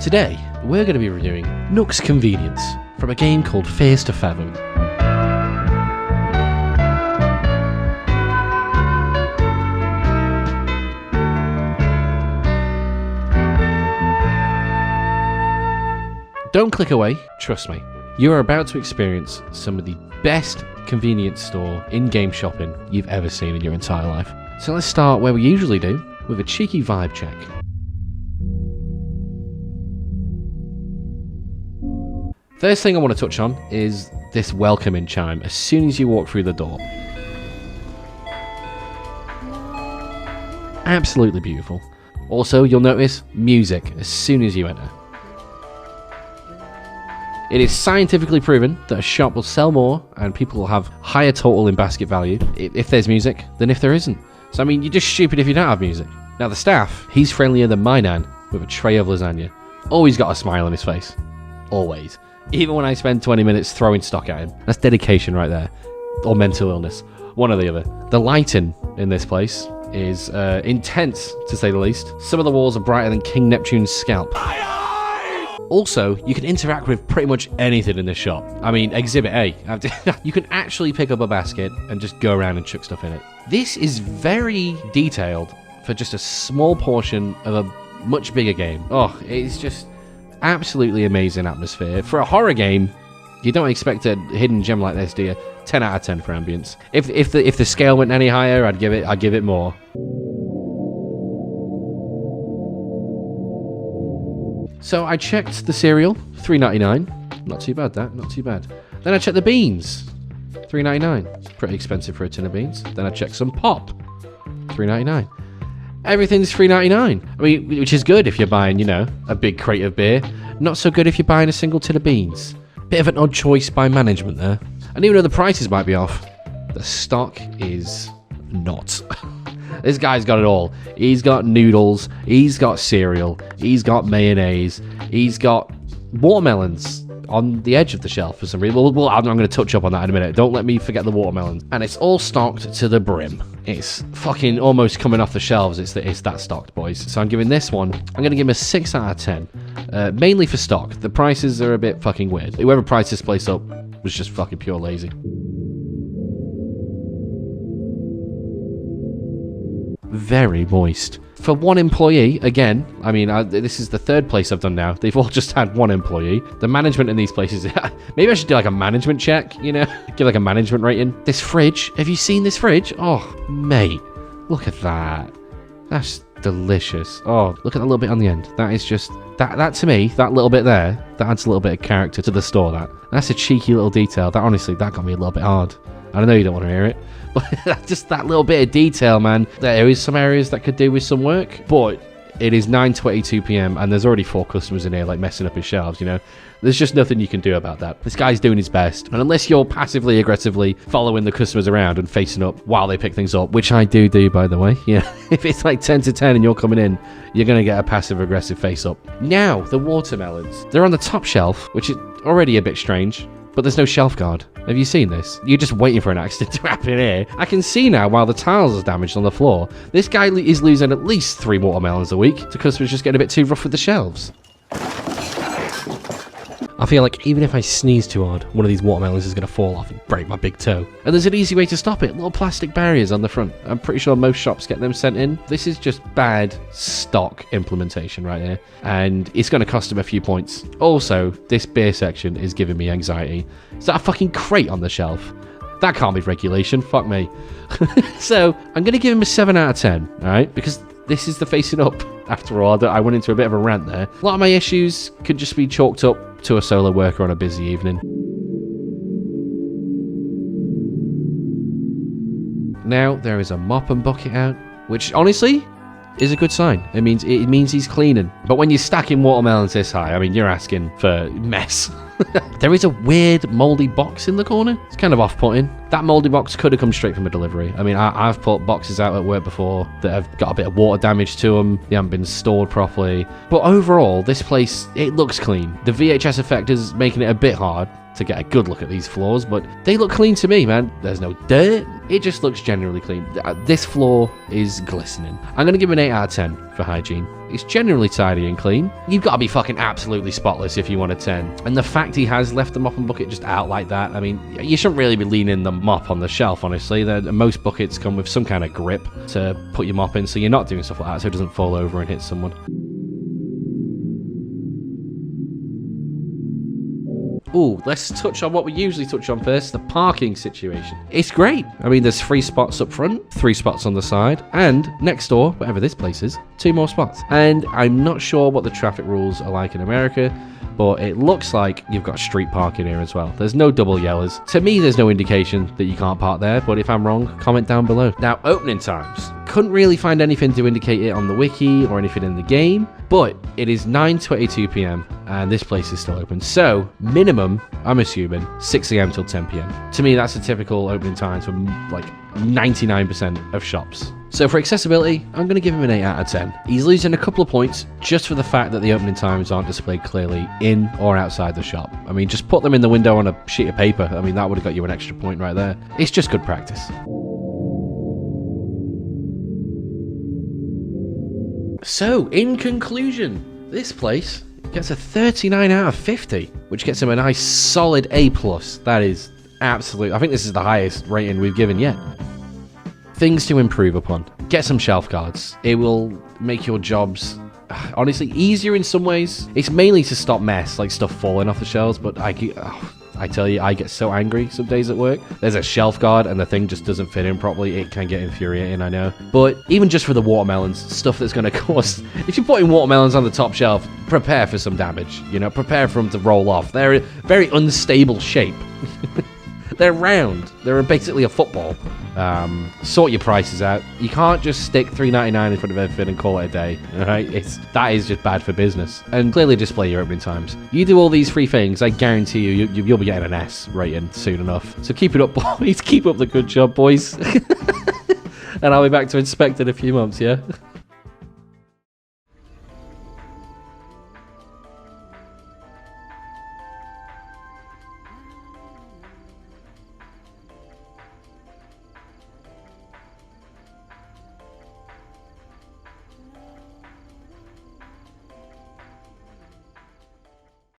Today, we're going to be reviewing Knucks Convenience from a game called Face to Fathom. Don't click away, trust me. You are about to experience some of the best convenience store in-game shopping you've ever seen in your entire life. So let's start where we usually do, with a cheeky vibe check. First thing I want to touch on is this welcoming chime as soon as you walk through the door. Absolutely beautiful. Also, you'll notice music as soon as you enter. It is scientifically proven that a shop will sell more and people will have higher total in basket value if there's music than if there isn't. So I mean, you're just stupid if you don't have music. Now the staff, he's friendlier than my nan with a tray of lasagna. Always got a smile on his face. Always. Even when I spend 20 minutes throwing stock at him. That's dedication right there. Or mental illness. One or the other. The lighting in this place is intense, to say the least. Some of the walls are brighter than King Neptune's scalp. Also, you can interact with pretty much anything in this shop. I mean, Exhibit A. You can actually pick up a basket and just go around and chuck stuff in it. This is very detailed for just a small portion of a much bigger game. Oh, it's just absolutely amazing atmosphere. For a horror game, you don't expect a hidden gem like this, do you? 10 out of 10 for Ambience. If the scale went any higher, I'd give it more. So I checked the cereal, $3.99. Not too bad, that. Not too bad. Then I checked the beans, $3.99. Pretty expensive for a tin of beans. Then I checked some pop, $3.99. Everything's $3.99. I mean, which is good if you're buying, you know, a big crate of beer. Not so good if you're buying a single tin of beans. Bit of an odd choice by management there. And even though the prices might be off, the stock is not. This guy's got it all. He's got noodles, he's got cereal, he's got mayonnaise, he's got watermelons on the edge of the shelf for some reason. Well, I'm going to touch up on that in a minute. Don't let me forget the watermelons. And it's all stocked to the brim. It's fucking almost coming off the shelves. It's that stocked, boys. So I'm giving this one, I'm going to give him a 6 out of 10. Mainly for stock. The prices are a bit fucking weird. Whoever priced this place up was just fucking pure lazy. Very moist. For one employee, again, I mean, this is the third place I've done now. They've all just had one employee. The management in these places, maybe I should do like a management check, you know? Give like a management rating. This fridge, have you seen this fridge? Oh, mate, look at that. That's delicious. Oh, look at that little bit on the end. That is just, that to me, that little bit there, that adds a little bit of character to the store, That's a cheeky little detail. That honestly, that got me a little bit hard. I know you don't want to hear it, but just that little bit of detail, man. There is some areas that could do with some work, but it is 9:22 p.m. and there's already 4 customers in here, like, messing up his shelves, you know? There's just nothing you can do about that. This guy's doing his best, and unless you're passively aggressively following the customers around and facing up while they pick things up, which I do, by the way, yeah. If it's like 10 to 10 and you're coming in, you're going to get a passive-aggressive face-up. Now, the watermelons. They're on the top shelf, which is already a bit strange. But there's no shelf guard. Have you seen this? You're just waiting for an accident to happen here. I can see now while the tiles are damaged on the floor. This guy is losing at least 3 watermelons a week to customers just getting a bit too rough with the shelves. I feel like even if I sneeze too hard, one of these watermelons is going to fall off and break my big toe. And there's an easy way to stop it. Little plastic barriers on the front. I'm pretty sure most shops get them sent in. This is just bad stock implementation right here. And it's going to cost them a few points. Also, this beer section is giving me anxiety. Is that a fucking crate on the shelf? That can't be regulation. Fuck me. So, I'm going to give him a 7 out of 10. Alright? Because this is the facing up. After all, I went into a bit of a rant there. A lot of my issues could just be chalked up to a solo worker on a busy evening. Now there is a mop and bucket out, which honestly is a good sign. It means he's cleaning. But when you're stacking watermelons this high, I mean, you're asking for mess. There is a weird mouldy box in the corner. It's kind of off-putting. That mouldy box could have come straight from a delivery. I mean, I've put boxes out at work before that have got a bit of water damage to them. They haven't been stored properly. But overall, this place, it looks clean. The VHS effect is making it a bit hard to get a good look at these floors, but they look clean to me, man. There's no dirt, it just looks generally clean. This floor is glistening. I'm going to give it an 8 out of 10 for hygiene. It's generally tidy and clean. You've got to be fucking absolutely spotless if you want a 10. And the fact he has left the mop and bucket just out like that, I mean, you shouldn't really be leaning the mop on the shelf, honestly. Most buckets come with some kind of grip to put your mop in, so you're not doing stuff like that so it doesn't fall over and hit someone. Ooh, let's touch on what we usually touch on first, the parking situation. It's great. I mean, there's 3 spots up front, 3 spots on the side, and next door, whatever this place is, 2 more spots. And I'm not sure what the traffic rules are like in America, but it looks like you've got street parking here as well. There's no double yellers. To me, there's no indication that you can't park there, but if I'm wrong, comment down below. Now, opening times. Couldn't really find anything to indicate it on the wiki or anything in the game, but it is 9:22 p.m. and this place is still open. So, minimum, I'm assuming, 6 a.m. till 10 p.m. To me, that's a typical opening time for like 99% of shops. So for accessibility, I'm going to give him an 8 out of 10. He's losing a couple of points just for the fact that the opening times aren't displayed clearly in or outside the shop. I mean, just put them in the window on a sheet of paper. I mean, that would have got you an extra point right there. It's just good practice. So, in conclusion, this place gets a 39 out of 50, which gets him a nice solid A+. That is absolute. I think this is the highest rating we've given yet. Things to improve upon. Get some shelf guards. It will make your jobs, honestly, easier in some ways. It's mainly to stop mess, like stuff falling off the shelves, but I tell you, I get so angry some days at work. There's a shelf guard and the thing just doesn't fit in properly. It can get infuriating, I know. But even just for the watermelons, stuff that's going to cause... If you're putting watermelons on the top shelf, prepare for some damage. You know, prepare for them to roll off. They're a very unstable shape. They're round. They're basically a football. Sort your prices out. You can't just stick $3.99 in front of everything and call it a day. All right, that is just bad for business. And clearly display your opening times. You do all these 3 things, I guarantee you'll be getting an S rating soon enough. So keep it up, boys. Keep up the good job, boys. And I'll be back to inspect in a few months. Yeah.